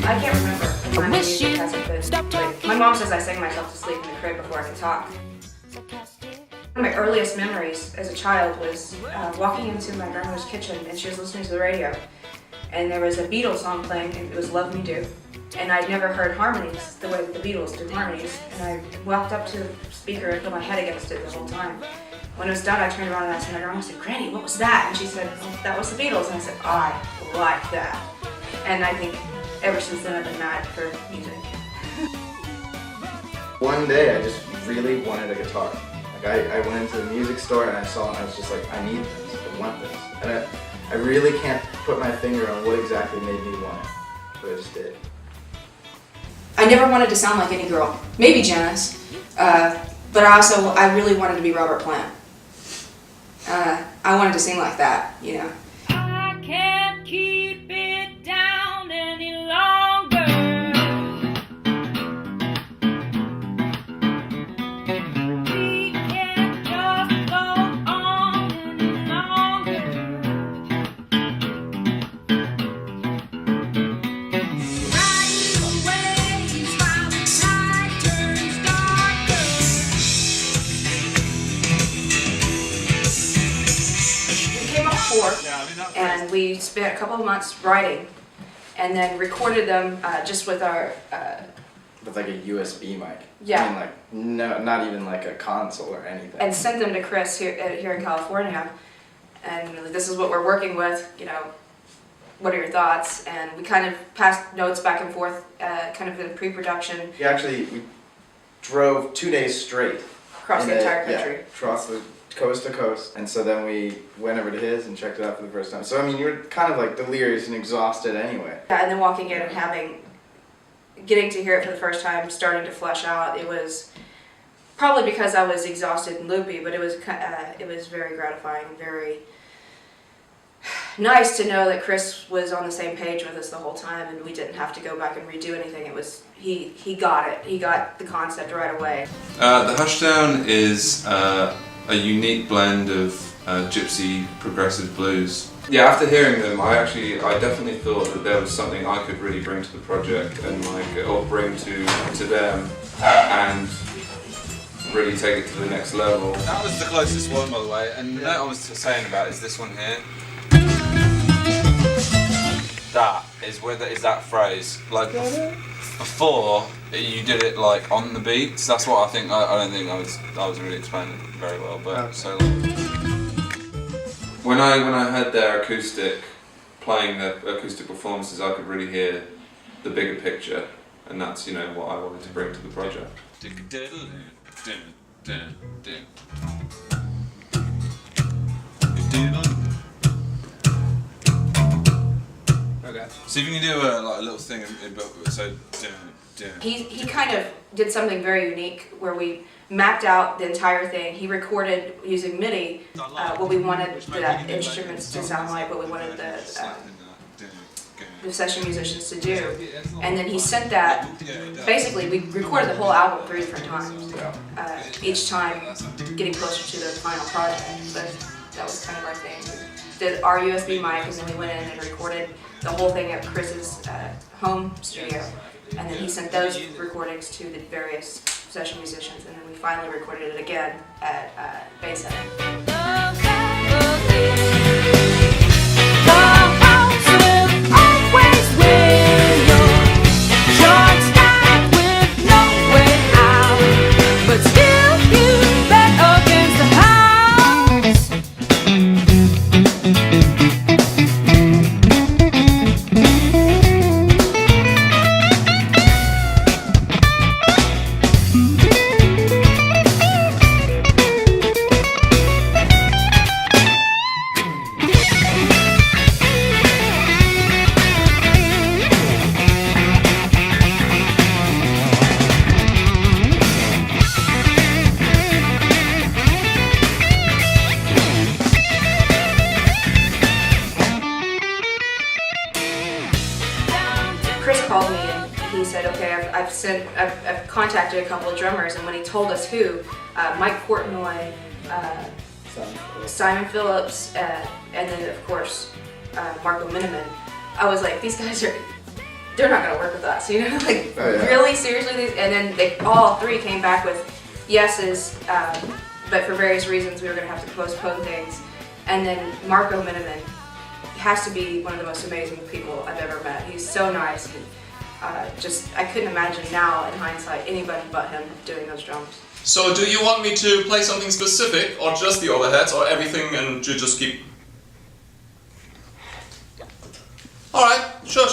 I can't remember the time when music hasn't been played. My mom says I sang myself to sleep in the crib before I could talk. One of my earliest memories as a child was walking into my grandmother's kitchen and she was listening to the radio. And there was a Beatles song playing, and it was Love Me Do. And I'd never heard harmonies the way that the Beatles do harmonies. And I walked up to the speaker and put my head against it the whole time. When it was done, I turned around and asked my grandma, I said, "Granny, what was that?" And she said, "Oh, that was the Beatles." And I said, "I like that." And I think ever since then I've been mad for music. One day I just really wanted a guitar. Like I went into the music store and I saw it and I was just like, I need this, I want this. And I really can't put my finger on what exactly made me want it, but I just did. I never wanted to sound like any girl. Maybe Janice, but I really wanted to be Robert Plant. I wanted to sing like that, you know. I can't keep it down any longer. We can't just go on any longer. Riding the waves while the night turns darker. We came up four, and we spent a couple of months writing, and then recorded them just with our. With like a USB mic. Yeah. I mean like, no, not even like a console or anything. And sent them to Chris here in California, and this is what we're working with, you know, what are your thoughts? And we kind of passed notes back and forth, kind of in pre-production. We drove 2 days straight. Across the entire country. Yeah, across the coast to coast. And so then we went over to his and checked it out for the first time. So I mean, you were kind of like delirious and exhausted anyway. Yeah, and then walking in and getting to hear it for the first time, starting to flesh out, it was probably because I was exhausted and loopy, but it was very gratifying, very nice to know that Chris was on the same page with us the whole time, and we didn't have to go back and redo anything. It was he got it. He got the concept right away. The Hushdown is a unique blend of gypsy progressive blues. Yeah, after hearing them, I definitely thought that there was something I could really bring to the project and or bring to them and really take it to the next level. That was the closest one, by the way, and the note I was saying about is this one here. That is that phrase. Like before, you did it like on the beat. So that's what I think. I don't think I was really explaining it very well, but so. When I heard their acoustic, playing their acoustic performances, I could really hear the bigger picture, and that's, you know, what I wanted to bring to the project. Okay. See if you can do a little thing so. He kind of did something very unique where we mapped out the entire thing. He recorded using MIDI what we wanted the instruments to sound like, what we wanted the session musicians to do, and then he sent that. Basically, we recorded the whole album 3 different times, each time getting closer to the final project. But that was kind of our thing. We did our USB mic, and then we went in and recorded the whole thing at Chris's home studio, and then he sent those recordings to the various session musicians, and then we finally recorded it again at Bass Center. Chris called me and he said, okay, I've contacted a couple of drummers, and when he told us who, Mike Portnoy, Simon Phillips, and then of course Marco Miniman, I was like, these guys are they're not gonna work with us, you know, like Oh, yeah. really seriously. And then they all three came back with yeses, but for various reasons we were gonna have to postpone things. And then Marco Miniman has to be one of the most amazing people I've ever met. He's so nice. I couldn't imagine now in hindsight anybody but him doing those drums. So do you want me to play something specific, or just the overheads, or everything, and you just keep... Alright, sure.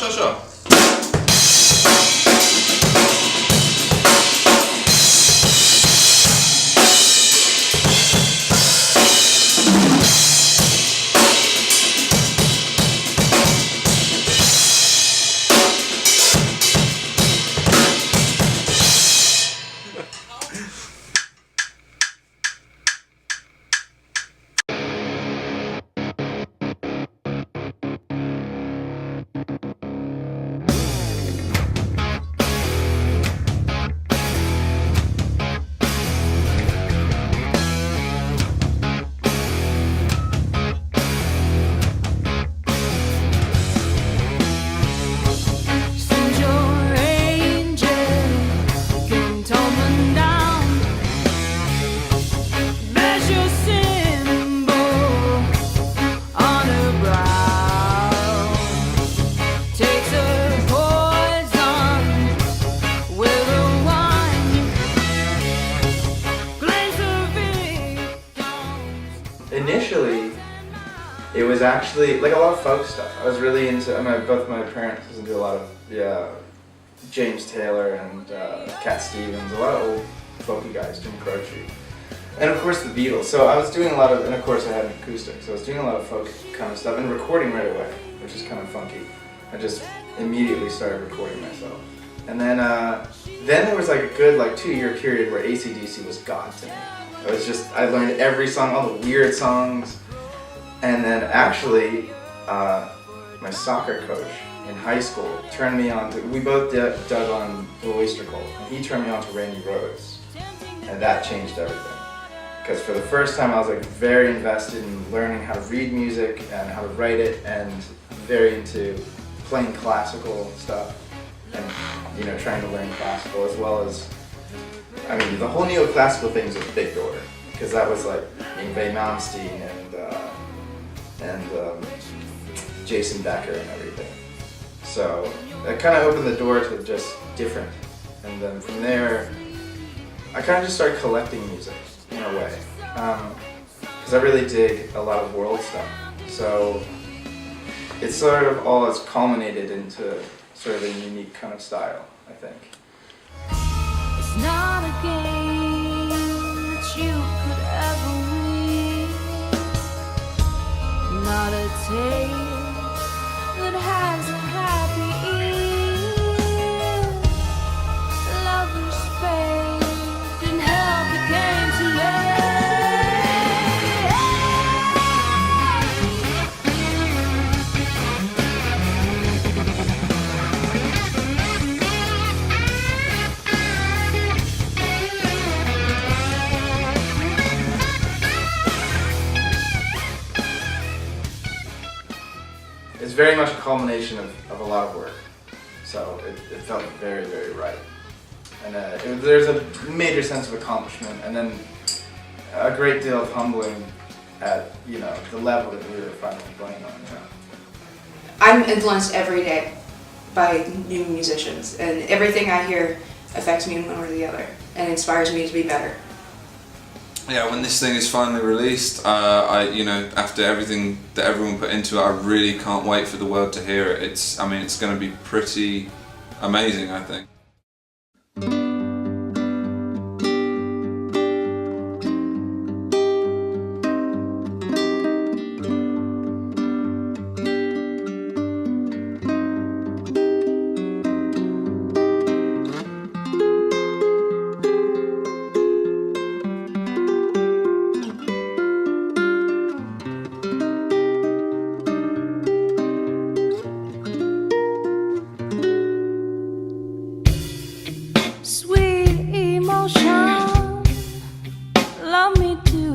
Since your angel came tumbling down, there's your symbol on her brow. Takes her poison with a wine, blames her victims. Initially, it was actually like a lot of folk stuff. I was really into. Both my parents was into a lot of James Taylor and Cat Stevens, a lot of old folky guys, Jim Croce, and of course the Beatles. So I was doing a lot of, and of course I had an acoustic. So I was doing a lot of folk kind of stuff and recording right away, which is kind of funky. I just immediately started recording myself, and then there was like a good 2-year period where AC/DC was God to me. I learned every song, all the weird songs. And then actually, my soccer coach in high school turned me on to, we both dug on Blue Oyster Cult, and he turned me on to Randy Rhoads. And that changed everything. Because for the first time I was very invested in learning how to read music and how to write it, and very into playing classical stuff and trying to learn classical, as well as, the whole neoclassical thing is a big door. Because that was Yngwie Malmsteen and Jason Becker and everything. So that kind of opened the door to just different. And then from there, I kind of just started collecting music in a way. Because I really dig a lot of world stuff. So it's sort of all it's culminated into sort of a unique kind of style, I think. It's not a game that you could ever win, not a tale that has a happy end. Lovers fade and hell became too late. It's very much a culmination of a lot of work, so it felt very, very right. And there's a major sense of accomplishment, and then a great deal of humbling at the level that we were finally playing on. I'm influenced every day by new musicians, and everything I hear affects me in one way or the other, and inspires me to be better. Yeah, when this thing is finally released, after everything that everyone put into it, I really can't wait for the world to hear it. It's going to be pretty amazing, I think. Sweet emotion, love me too.